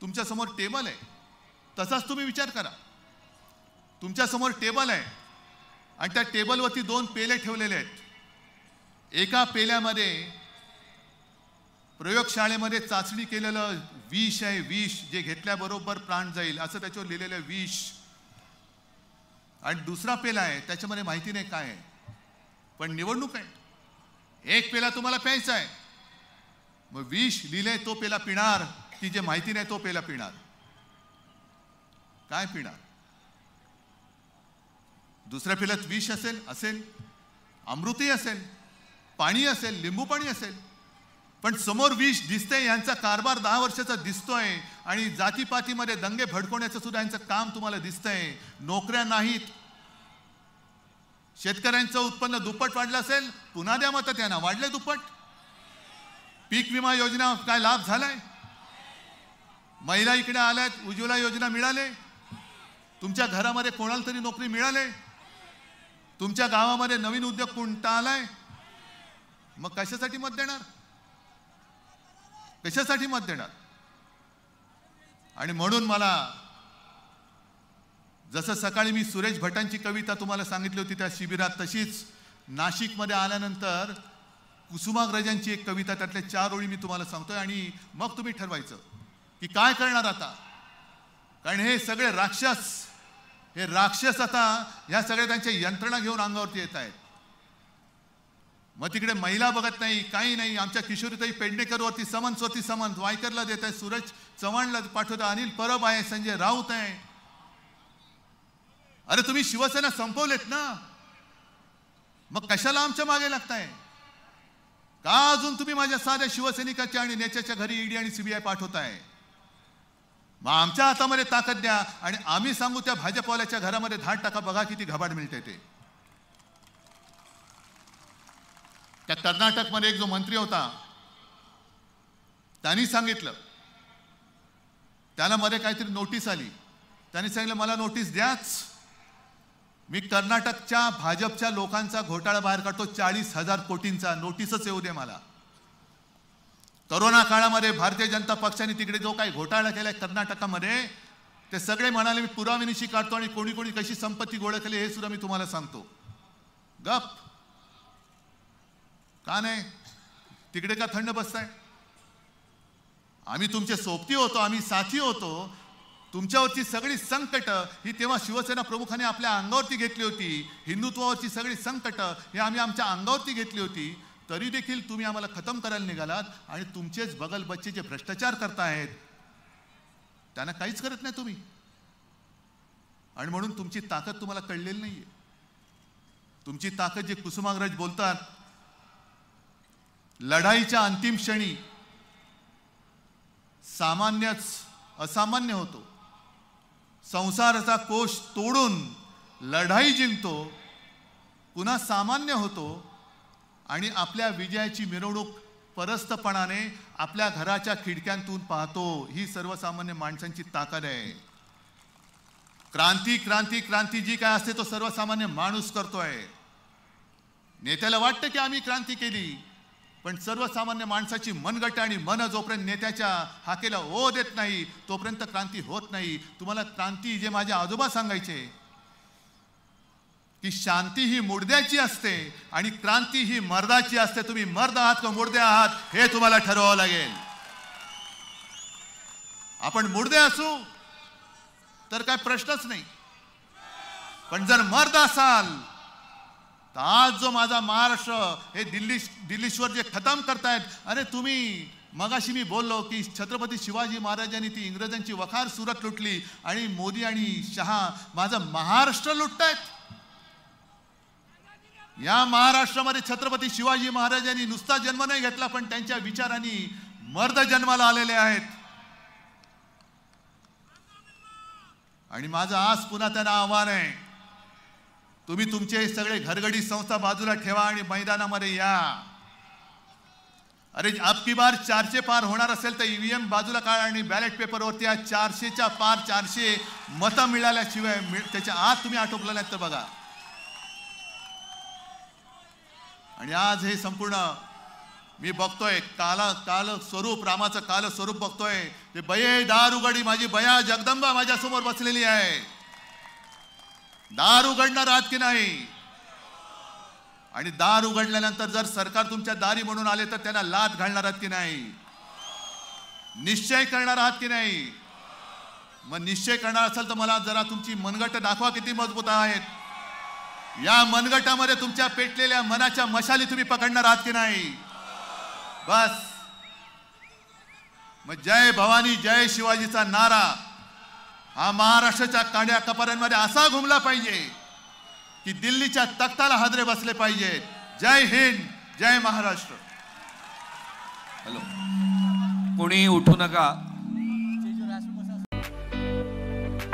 तुमच्या समोर टेबल आहे, तसाच तुम्ही विचार करा. तुमच्या समोर टेबल आहे आणि त्या टेबलवरती 2 पेले ठेवलेले आहेत. एका पेल्यामध्ये प्रयोगशाळेमध्ये चाचणी केलेलं विष आहे, विष जे घेतल्याबरोबर प्राण जाईल असं त्याच्यावर लिहिलेलं विष. आणि दुसरा पेला आहे त्याच्यामध्ये माहिती नाही काय आहे, पण निवडणूक आहे. एक पेला तुम्हाला प्यायचा आहे, मग विष लिहिले तो पेला पिणार की जे माहिती नाही तो पेला पिणार? काय पिणार? दुसऱ्या पेल्यात विष असेल, अमृतही असेल, पाणी असेल, लिंबू पाणी असेल, पण समोर विष दिसतंय. यांचा कारभार 10 वर्षाचा दिसतोय आणि जातीपातीमध्ये दंगे भडकवण्याचं सुद्धा यांचं काम तुम्हाला दिसतंय. नोकऱ्या नाहीत, शेतकऱ्यांचं उत्पन्न दुप्पट वाढलं असेल, पुन्हा द्या मत त्यांना, वाढले दुप्पट. पीक विमा योजना काय लाभ झालाय? महिला इकडे आल्यात, उज्ज्वला योजना मिळाले, तुमच्या घरामध्ये कोणाला तरी नोकरी मिळाले, तुमच्या गावामध्ये नवीन उद्योग कोणता आलाय, मग कशासाठी मत देणार? कशासाठी मत देणार? आणि म्हणून मला जसं सकाळी मी सुरेश भटांची कविता तुम्हाला सांगितली होती त्या शिबिरात, तशीच नाशिकमध्ये आल्यानंतर कुसुमाग्रजांची एक कविता, त्यातल्या 4 ओळी मी तुम्हाला सांगतोय आणि मग तुम्ही ठरवायचं की काय करणार आता. कारण हे सगळे राक्षस आता ह्या सगळ्या त्यांच्या यंत्रणा घेऊन अंगावरती येत आहेत. मग तिकडे महिला बघत नाही, काही नाही. आमच्या किशोरीताई पेडणेकरवरती समन्स वायकरला देत आहे, सूरज चव्हाणला पाठवत, अनिल परब आहे, संजय राऊत आहे. अरे तुम्ही शिवसेना संपवलेत ना, मग कशाला आमच्या मागे लागताय? का अजून तुम्ही माझ्या साध्या शिवसैनिकाच्या आणि नेत्याच्या घरी ईडी आणि सीबीआय पाठवताय? मग आमच्या हातामध्ये ताकद द्या आणि आम्ही सांगू त्या भाजपवाल्याच्या घरामध्ये धाड टाका, बघा किती घबाड मिळते ते. त्या कर्नाटकमध्ये एक जो मंत्री होता त्यांनी सांगितलं, त्याला मध्ये काहीतरी नोटीस आली, त्यांनी सांगितलं मला नोटीस द्याच, मी कर्नाटकच्या भाजपच्या लोकांचा घोटाळा बाहेर काढतो, 40,000 कोटींचा, नोटीसच येऊ दे मला. कोरोना काळामध्ये भारतीय जनता पक्षाने तिकडे जो काही घोटाळा केलाय कर्नाटकामध्ये, ते सगळे म्हणाले मी पुराव्यानिशी काढतो आणि कोणी कोणी कशी संपत्ती गोळा केली हे सुद्धा मी तुम्हाला सांगतो. गप का नाही? तिकडे का थंड बसताय? आम्ही तुमचे सोबती होतो, आम्ही साथी होतो. तुमच्यावरची सगळी संकट ही तेव्हा शिवसेना प्रमुखाने आपल्या अंगावरती घेतली होती. हिंदुत्वावरची सगळी संकट हे आम्ही आमच्या अंगावरती घेतली होती. तरी देखील तुम्ही आम्हाला खतम करायला निघालात आणि तुमचेच बगल बच्चे जे भ्रष्टाचार करतायत त्यांना काहीच करत नाही तुम्ही. आणि म्हणून तुमची ताकद तुम्हाला कळलेली नाहीये. तुमची ताकद जे कुसुमाग्रज बोलतात, लढाईच्या अंतिम क्षणी सामान्यच असामान्य होतो. संसाराचा कोश तोडून लढाई जिंकतो, पुन्हा सामान्य होतो आणि आपल्या विजयाची मिरवणूक परस्तपणाने आपल्या घराच्या खिडक्यांतून पाहतो. ही सर्वसामान्य माणसांची ताकद आहे. क्रांती क्रांती क्रांती जी काय असते तो सर्वसामान्य माणूस करतोय. नेत्याला वाटतं की आम्ही क्रांती केली, पण सर्वसामान्य माणसाची मनगट आणि मन जोपर्यंत नेत्याच्या हाकेला ओ देत नाही तोपर्यंत क्रांती होत नाही. तुम्हाला क्रांती जे माझे आजोबा सांगायचे की शांती ही मुडद्याची असते आणि क्रांती ही मर्दाची असते. तुम्ही मर्द आहात का मुडदे आहात हे तुम्हाला ठरवावं लागेल. आपण मुडदे असू तर काय प्रश्नच नाही, पण जर मर्द असाल तर आज जो माझा महाराष्ट्र हे दिल्लीश्वर जे खतम करतायत. अरे तुम्ही मगाशी मी बोललो की छत्रपती शिवाजी महाराजांनी ती इंग्रजांची वखार सुरत लुटली आणि मोदी आणि शहा माझं महाराष्ट्र लुटतायत. या महाराष्ट्रामध्ये छत्रपती शिवाजी महाराजांनी नुसता जन्म नाही घेतला, पण त्यांच्या विचारांनी मर्द जन्माला आलेले आहेत. आणि माझं आज पुन्हा त्यांना आव्हान आहे, तुम्ही तुमचे सगळे घरगडी संस्था बाजूला ठेवा आणि मैदानामध्ये या. अरे अबकी बार 400 पार होणार असेल तर ईव्हीएम बाजूला काढ आणि बॅलेट पेपरवरती 400च्या पार 400 मतं मिळाल्याशिवाय त्याच्या आत तुम्ही आटोपला नाही तर बघा. आणि आज हे संपूर्ण मी बघतोय काल स्वरूप, रामाचं काल स्वरूप बघतोय. ते बये दार उघडी, माझी बया जगदंबा माझ्या समोर बसलेली आहे. दार उघडणार आहात की नाही? आणि दार उघडल्यानंतर जर सरकार तुमच्या दारी म्हणून आले तर त्यांना लाथ घालणार आहात की नाही? निश्चय करणार आहात की नाही? मग निश्चय करणार असेल तर मला जरा तुमची मनगट दाखवा किती मजबूत आहेत. या मनगटामध्ये तुमच्या पेटलेल्या मनाच्या मशाली तुम्ही पकडणार आहात की नाही? बस. मग जय भवानी जय शिवाजीचा नारा हा महाराष्ट्राच्या काड्या कपाऱ्यांमध्ये असा घुमला पाहिजे की दिल्लीच्या तख्ताला हादरे बसले पाहिजेत. जय हिंद, जय महाराष्ट्र. हॅलो, कोणी उठू नका.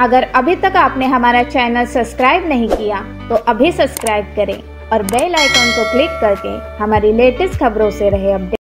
अगर अभी तक आपने हमारा चैनल सब्सक्राइब नहीं किया तो अभी सब्सक्राइब करें और बेल आइकॉन को क्लिक करके हमारी लेटेस्ट खबरों से रहे अपडेट.